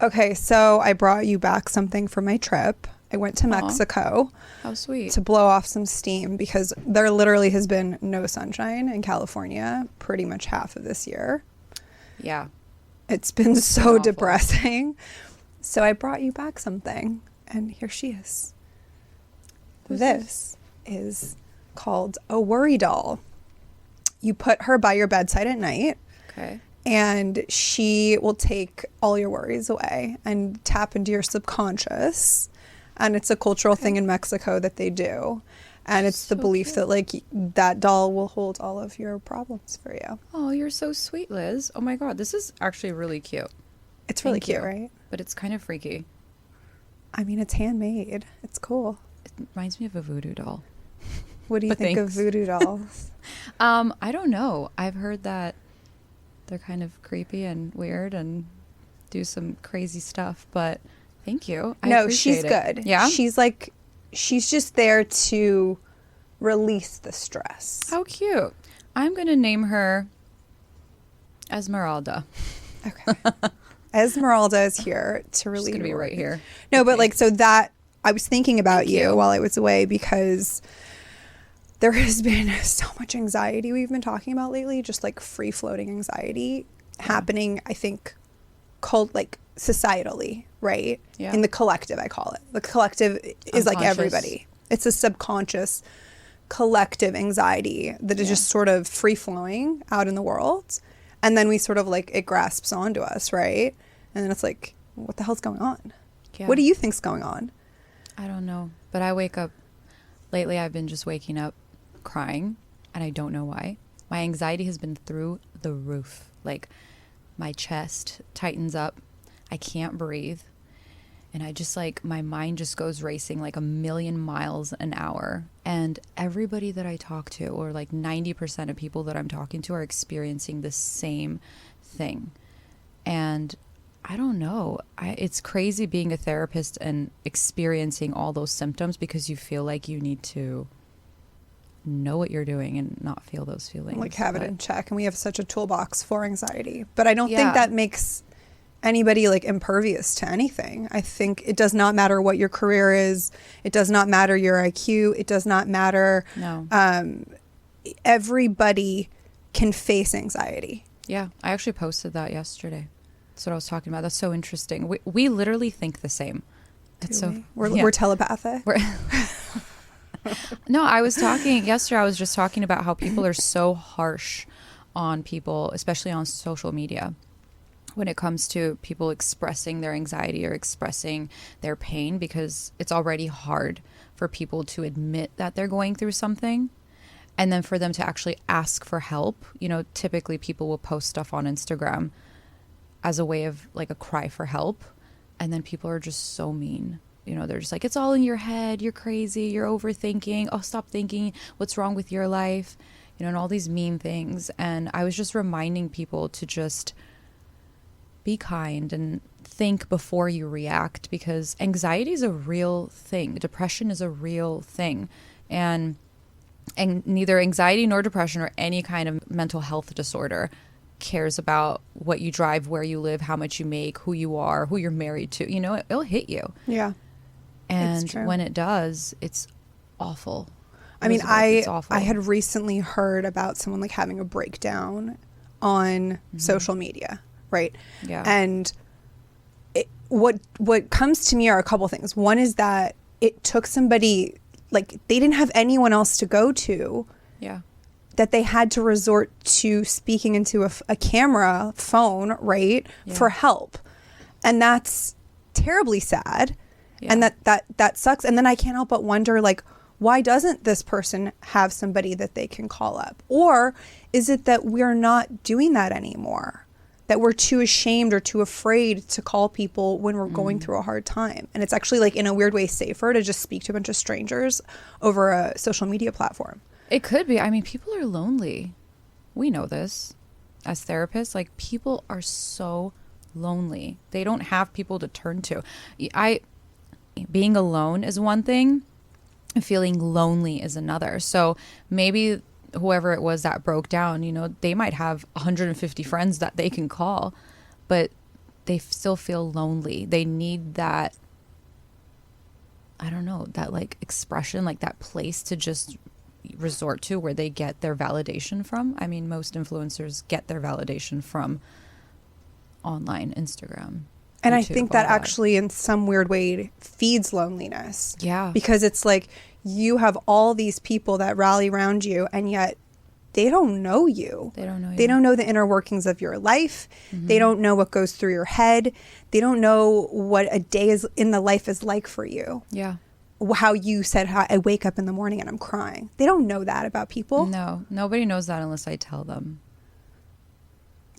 Okay, so I brought you back something from my trip. I went to Aw. Mexico How sweet. to blow off some steam because there literally has been no sunshine in California pretty much half of this year. Yeah. It's been It's so been awful. depressing. So I brought you back something, and here she is. This is called a worry doll. You put her by your bedside at night, Okay. and she will take all your worries away and tap into your subconscious. And it's a cultural thing in Mexico that they do. And it's the So belief cute. that like that doll will hold all of your problems for you. Oh, you're so sweet, Liz. Oh my God. This is actually really cute. It's really Thank cute, you. right? But it's kind of freaky. I mean, it's handmade. It's cool. It reminds me of a voodoo doll. What do you But think of thanks. voodoo dolls? I don't know. I've heard that they're kind of creepy and weird and do some crazy stuff, but thank you. I No, she's appreciate it. good. Yeah? She's just there to release the stress. How cute. I'm going to name her Esmeralda. Okay. Esmeralda is here to She's relieve going to be your right worries. here. No, but Okay. like, so that I was thinking about Thank you you. while I was away because there has been so much anxiety we've been talking about lately, just like free floating anxiety happening, I think, like societally, right? Yeah. In the collective, I call it. The collective is like Unconscious. everybody. It's a subconscious collective anxiety that is Yeah. just sort of free flowing out in the world. And then we sort of like, it grasps onto us, right? And then it's like, what the hell's going on? Yeah. What do you think's going on? I don't know. But I wake up, lately I've been just waking up crying, and I don't know why. My anxiety has been through the roof. Like, my chest tightens up. I can't breathe. And I just like, my mind just goes racing like 1,000,000 miles an hour. And everybody that I talk to, or like 90% of people that I'm talking to, are experiencing the same thing. And I don't know. It's crazy being a therapist and experiencing all those symptoms because you feel like you need to know what you're doing and not feel those feelings. Like have it But in check. And we have such a toolbox for anxiety. But I don't Yeah. think that makes anybody like impervious to anything. I think it does not matter what your career is. It does not matter your IQ. It does not matter. No. Everybody can face anxiety. Yeah, I actually posted that yesterday. That's what I was talking about. That's so interesting. We literally think the same. It's Do so we? We're, yeah. we're telepathic. We're No, I was talking yesterday. I was just talking about how people are so harsh on people, especially on social media, when it comes to people expressing their anxiety or expressing their pain, because it's already hard for people to admit that they're going through something. And then for them to actually ask for help, you know, typically people will post stuff on Instagram as a way of like a cry for help. And then people are just so mean. You know, they're just like, it's all in your head. You're crazy. You're overthinking. Oh, stop thinking. What's wrong with your life? You know, and all these mean things. And I was just reminding people to just be kind and think before you react, because anxiety is a real thing. Depression is a real thing. And neither anxiety nor depression or any kind of mental health disorder cares about what you drive, where you live, how much you make, who you are, who you're married to. You know, it'll hit you. Yeah. And true. when it does, it's awful. I mean, It's awful. I had recently heard about someone like having a breakdown on social media, right? Yeah. And what comes to me are a couple things. One is that it took somebody, like they didn't have anyone else to go to, Yeah. that they had to resort to speaking into a camera phone, right, Yeah. for help. And that's terribly sad. Yeah. And that sucks. And then I can't help but wonder, like, why doesn't this person have somebody that they can call up? Or is it that we're not doing that anymore? That we're too ashamed or too afraid to call people when we're going through a hard time? And it's actually, like, in a weird way, safer to just speak to a bunch of strangers over a social media platform. It could be. I mean, people are lonely. We know this as therapists. Like, people are so lonely. They don't have people to turn to. Being alone is one thing. Feeling lonely is another. So maybe whoever it was that broke down, you know, they might have 150 friends that they can call, but they still feel lonely. They need that, I don't know, that like expression, like that place to just resort to where they get their validation from. I mean, most influencers get their validation from online, Instagram. And YouTube, I think that actually in some weird way feeds loneliness. Yeah. Because it's like you have all these people that rally around you, and yet they don't know you. They don't know you. They don't know the inner workings of your life. They don't know what goes through your head. They don't know what a day is in the life is like for you. Yeah. How you said, how I wake up in the morning and I'm crying. They don't know that about people. No, nobody knows that unless I tell them.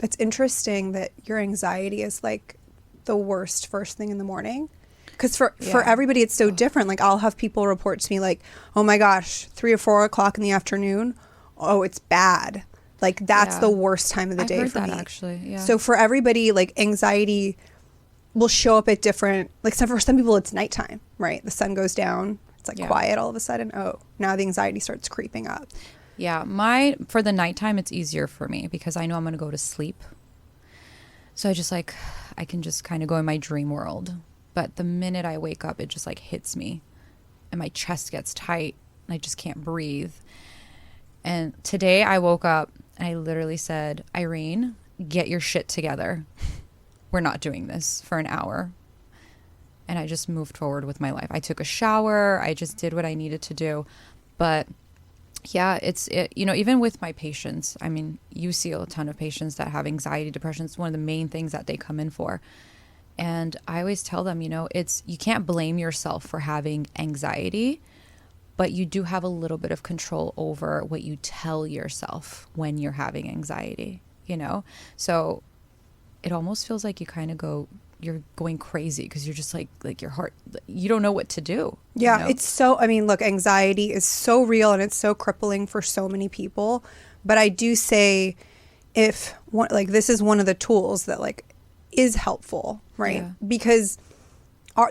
It's interesting that your anxiety is like the worst first thing in the morning. Because for everybody, it's so different. Like I'll have people report to me like, oh my gosh, 3 or 4 o'clock in the afternoon. Oh, it's bad. Like that's the worst time of the day for me. Actually, yeah. So for everybody, like anxiety will show up at different, like for some people it's nighttime, right? The sun goes down. It's like quiet all of a sudden. Oh, now the anxiety starts creeping up. Yeah. For the nighttime, it's easier for me because I know I'm going to go to sleep. So I can just kind of go in my dream world. But the minute I wake up, it just like hits me and my chest gets tight and I just can't breathe. And today I woke up and I literally said, Irene, get your shit together. We're not doing this for an hour. And I just moved forward with my life. I took a shower. I just did what I needed to do. But yeah, even with my patients, I mean, you see a ton of patients that have anxiety, depression. It's one of the main things that they come in for. And I always tell them, you can't blame yourself for having anxiety, but you do have a little bit of control over what you tell yourself when you're having anxiety, So it almost feels like you're going crazy because you're just like your heart, you don't know what to do. Yeah, it's so, look, anxiety is so real and it's so crippling for so many people. But I do say this is one of the tools that is helpful, right? Yeah. Because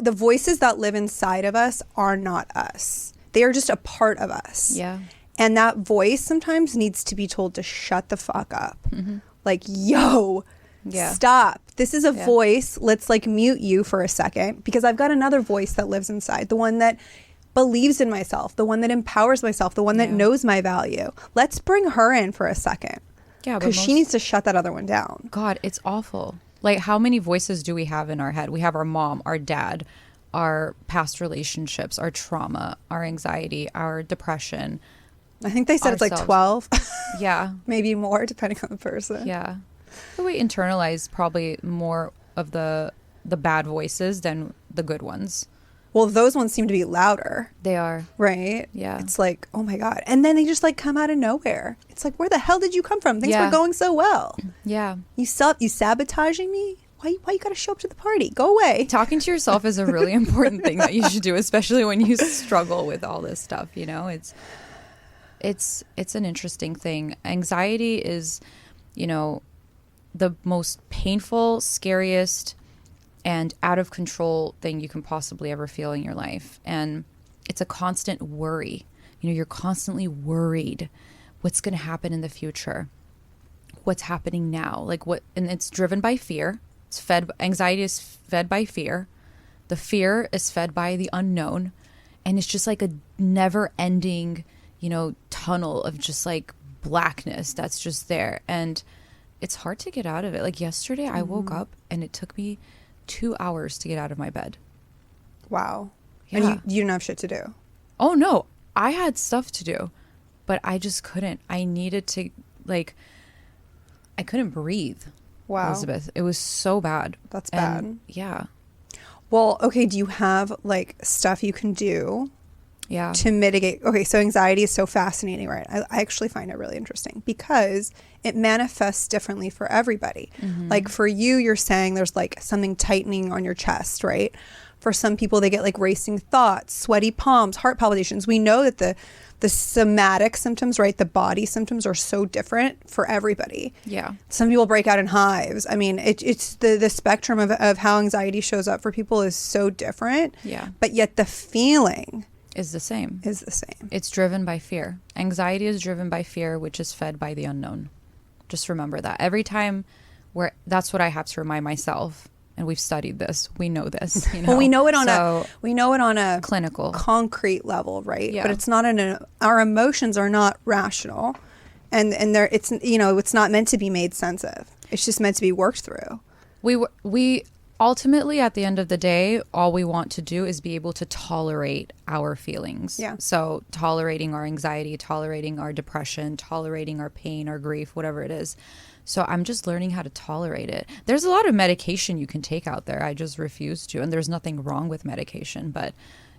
the voices that live inside of us are not us. They are just a part of us. Yeah. And that voice sometimes needs to be told to shut the fuck up. Mm-hmm. Like, yo, stop. This is a voice. Let's mute you for a second because I've got another voice that lives inside. The one that believes in myself, the one that empowers myself, the one that knows my value. Let's bring her in for a second. Yeah. Because she needs to shut that other one down. God, it's awful. Like, how many voices do we have in our head? We have our mom, our dad, our past relationships, our trauma, our anxiety, our depression. I think they said it's 12. Yeah. Maybe more, depending on the person. Yeah. But we internalize probably more of the bad voices than the good ones. Well, those ones seem to be louder. They are. Right? Yeah. It's like, oh my God. And then they just come out of nowhere. It's like, where the hell did you come from? Things were going so well. Yeah. You sabotaging me? Why you got to show up to the party? Go away. Talking to yourself is a really important thing that you should do, especially when you struggle with all this stuff. It's an interesting thing. Anxiety is, the most painful, scariest, and out of control thing you can possibly ever feel in your life. And it's a constant worry. You're constantly worried what's going to happen in the future, what's happening now, and it's driven by fear. Anxiety is fed by fear. The fear is fed by the unknown. And it's just like a never ending, tunnel of just blackness that's just there. And it's hard to get out of it. Yesterday I woke up and it took me 2 hours to get out of my bed. Wow. Yeah. And you didn't have shit to do. Oh no, I had stuff to do, but I just couldn't. I needed to I couldn't breathe. Wow. Elizabeth, it was so bad. That's bad. Yeah. Well, okay, do you have stuff you can do to mitigate? Okay, so anxiety is so fascinating, right? I actually find it really interesting because it manifests differently for everybody. Mm-hmm. For you, you're saying there's something tightening on your chest, right? For some people, they get racing thoughts, sweaty palms, heart palpitations. We know that the somatic symptoms, right? The body symptoms are so different for everybody. Yeah. Some people break out in hives. I mean, it's the spectrum of how anxiety shows up for people is so different. Yeah. But yet the feeling is the same. It's driven by fear. Anxiety is driven by fear, which is fed by the unknown. Just remember that every time that's what I have to remind myself. and we've studied this. We know this. You know? Well, we know it on a clinical, concrete level, right? Yeah. But it's not our emotions are not rational, and it's not meant to be made sense of. It's just meant to be worked through. We ultimately, at the end of the day, all we want to do is be able to tolerate our feelings. Yeah. So tolerating our anxiety, tolerating our depression, tolerating our pain, our grief, whatever it is. So I'm just learning how to tolerate it. There's a lot of medication you can take out there. I just refuse to. And there's nothing wrong with medication. But,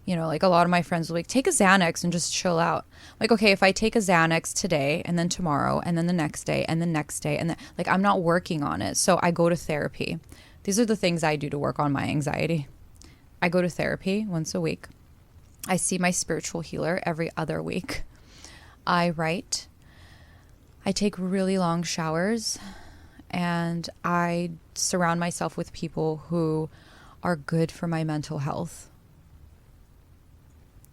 like a lot of my friends will take a Xanax and just chill out. Like, okay, if I take a Xanax today and then tomorrow and then the next day and the next day, and then, I'm not working on it. So I go to therapy. These are the things I do to work on my anxiety. I go to therapy once a week. I see my spiritual healer every other week. I write. I take really long showers, and I surround myself with people who are good for my mental health.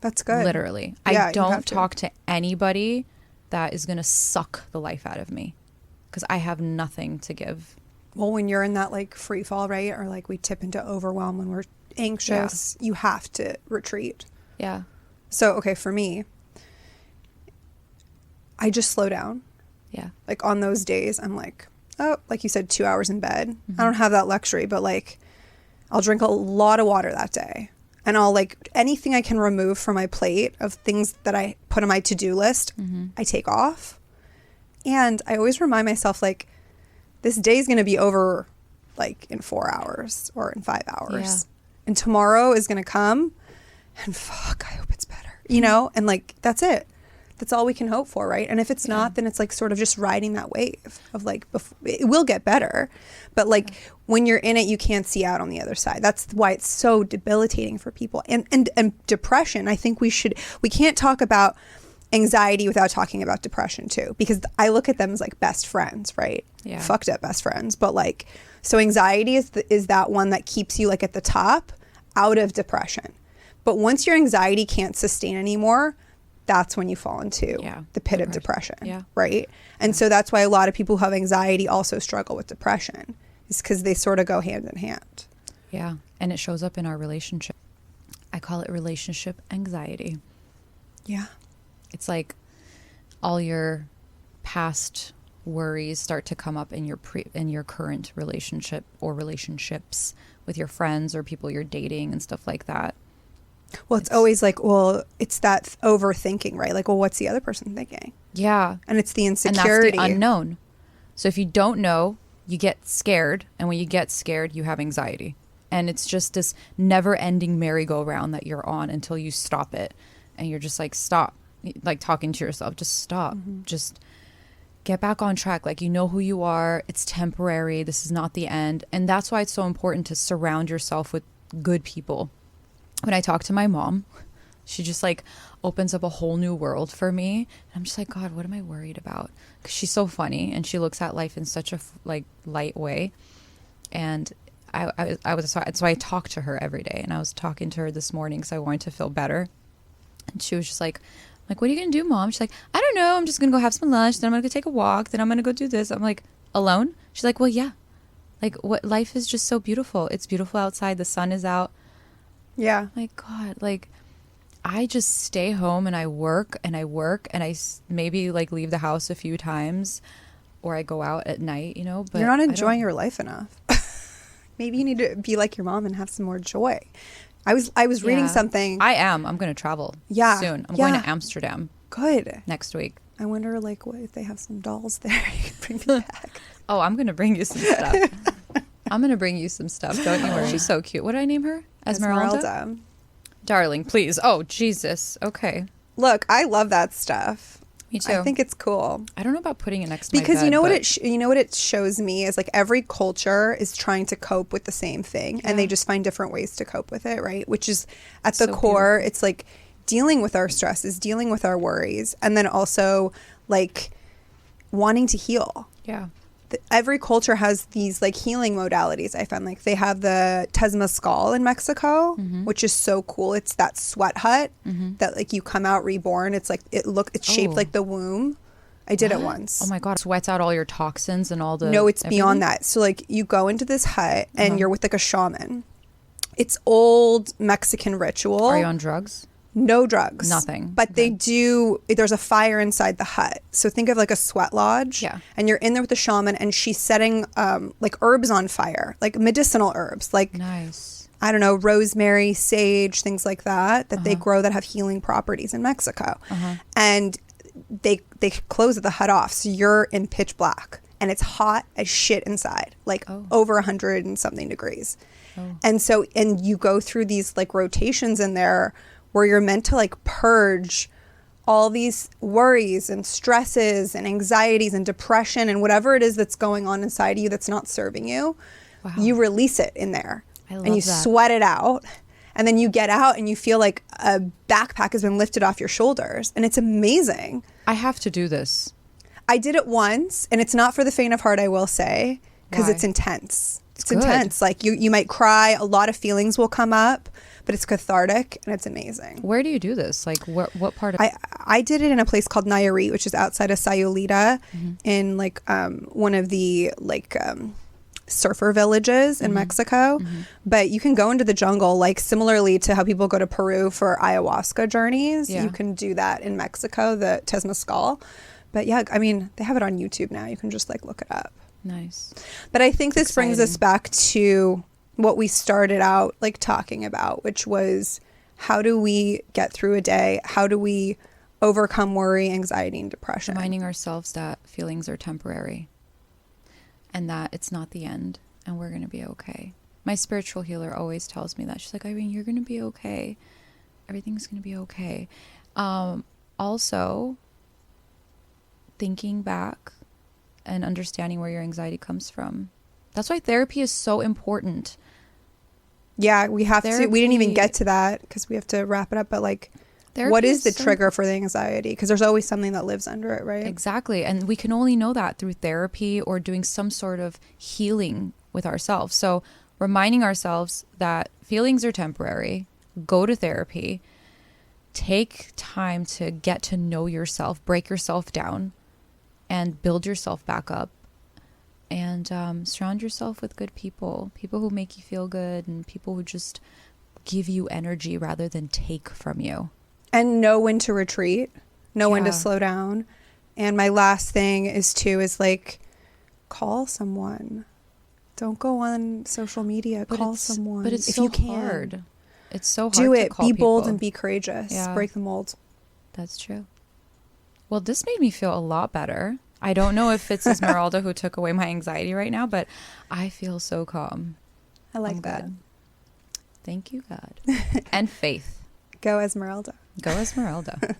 That's good. Literally. Yeah, I don't talk to anybody that is going to suck the life out of me, because I have nothing to give. Well, when you're in that free fall, right? Or we tip into overwhelm when we're anxious, you have to retreat. Yeah. So, okay, for me, I just slow down. Yeah. On those days, I'm like you said, 2 hours in bed. Mm-hmm. I don't have that luxury, but I'll drink a lot of water that day. And I'll anything I can remove from my plate of things that I put on my to-do list, mm-hmm. I take off. And I always remind myself, this day's going to be over in 4 hours or in 5 hours. Yeah. And tomorrow is going to come, and fuck, I hope it's better. And that's it. That's all we can hope for, right? And if it's not, then it's sort of just riding that wave of it will get better. But when you're in it, you can't see out on the other side. That's why it's so debilitating for people. And depression, I think we can't talk about anxiety without talking about depression too, because I look at them as best friends, right? Yeah. Fucked up best friends. But so anxiety is that one that keeps you at the top out of depression. But once your anxiety can't sustain anymore, that's when you fall into the pit of depression, right? And so that's why a lot of people who have anxiety also struggle with depression, is because they sort of go hand in hand. Yeah, and it shows up in our relationship. I call it relationship anxiety. Yeah. It's all your past worries start to come up in your current relationship or relationships with your friends or people you're dating and stuff like that. Well, it's always it's that overthinking, right? What's the other person thinking? Yeah. And it's the insecurity. And that's the unknown. So if you don't know, you get scared. And when you get scared, you have anxiety. And it's just this never-ending merry-go-round that you're on until you stop it. And you're just stop. Talking to yourself, just stop. Mm-hmm. Just get back on track. You know who you are. It's temporary. This is not the end. And that's why it's so important to surround yourself with good people. When I talk to my mom, she just opens up a whole new world for me. And I'm just God, what am I worried about? Because she's so funny and she looks at life in such a light way. And so I talk to her every day. And I was talking to her this morning because I wanted to feel better. And she was just what are you going to do, Mom? She's I don't know. I'm just going to go have some lunch. Then I'm going to go take a walk. Then I'm going to go do this. I'm alone? She's well, yeah. What life is just so beautiful. It's beautiful outside. The sun is out. Yeah. God, I just stay home and I work and I maybe leave the house a few times, or I go out at night, but you're not enjoying your life enough. Maybe you need to be like your mom and have some more joy. I was reading something. I'm going to travel soon. I'm going to Amsterdam. Good. Next week. I wonder what if they have some dolls there you can bring me back. Oh, I'm going to bring you some stuff. I'm going to bring you some stuff. Don't you worry. She's so cute. What did I name her? Esmeralda? Darling, please. Oh, Jesus. Okay. Look, I love that stuff. Me too. I think it's cool. I don't know about putting it next to my bed. Because you know what it shows me is every culture is trying to cope with the same thing, and they just find different ways to cope with it, right? Which is at the core, beautiful. It's dealing with our stresses, dealing with our worries, and then also wanting to heal. Yeah. Every culture has these healing modalities. I found they have the Temazcal in Mexico, mm-hmm. which is so cool. It's that sweat hut mm-hmm. that you come out reborn. It's it's shaped like the womb. I did it once. Oh my God. Sweats out all your toxins and all the... No, it's everything? beyond that. So like you go into this hut and you're with like a shaman. It's old Mexican ritual. Are you on drugs? No drugs. Nothing. But they do, there's a fire inside the hut. So think of like a sweat lodge. Yeah. And you're in there with the shaman and she's setting like herbs on fire, like medicinal herbs, like, Nice. I don't know, rosemary, sage, things like that they grow that have healing properties in Mexico. And they close the hut off. So you're in pitch black and it's hot as shit inside, like over 100 and something degrees. And so, and you go through these like rotations in there where you're meant to like purge all these worries and stresses and anxieties and depression and whatever it is that's going on inside of you that's not serving you. Wow. You release it in there I and you sweat it out. And then you get out and you feel like a backpack has been lifted off your shoulders. And it's amazing. I have to do this. I did it once and it's not for the faint of heart, I will say, because Why? it's intense. It's Good. intense. Like you might cry. A lot of feelings will come up, but it's cathartic and it's amazing. Where do you do this? Like what part of... I did it in a place called Nayarit, which is outside of Sayulita in like one of the like surfer villages in Mexico. But you can go into the jungle, like similarly to how people go to Peru for ayahuasca journeys. Yeah. You can do that in Mexico, the Temazcal. But yeah, I mean, they have it on YouTube now. You can just like look it up. Nice. But I think this brings us Exciting. back to what we started out like talking about, which was how do we get through a day? How do we overcome worry, anxiety, and depression? Reminding ourselves that feelings are temporary and that it's not the end and we're going to be okay. My spiritual healer always tells me that. She's like, Irene, you're going to be okay. Everything's going to be okay. Also, thinking back and understanding where your anxiety comes from. That's why therapy is so important. Yeah, we have to. We didn't even Therapy- get to that because we have to wrap it up. But like, Therapy what is the so- trigger for the anxiety? Because there's always something that lives under it, right? Exactly. And we can only know that through therapy or doing some sort of healing with ourselves. So reminding ourselves that feelings are temporary, go to therapy, take time to get to know yourself, break yourself down, and build yourself back up. And surround yourself with good people who make you feel good and people who just give you energy rather than take from you. And know when to retreat, know when to Yeah. slow down. And my last thing is like, call someone. Don't go on social media. Call someone. But it's if so you can. hard. It's so hard Do to it. call Be bold people. and be courageous. Yeah. Break the mold. That's true. Well, this made me feel a lot better. I don't know if it's Esmeralda who took away my anxiety right now, but I feel so calm. I like I'm that. good. Thank you, God. And faith. Go Esmeralda. Go Esmeralda.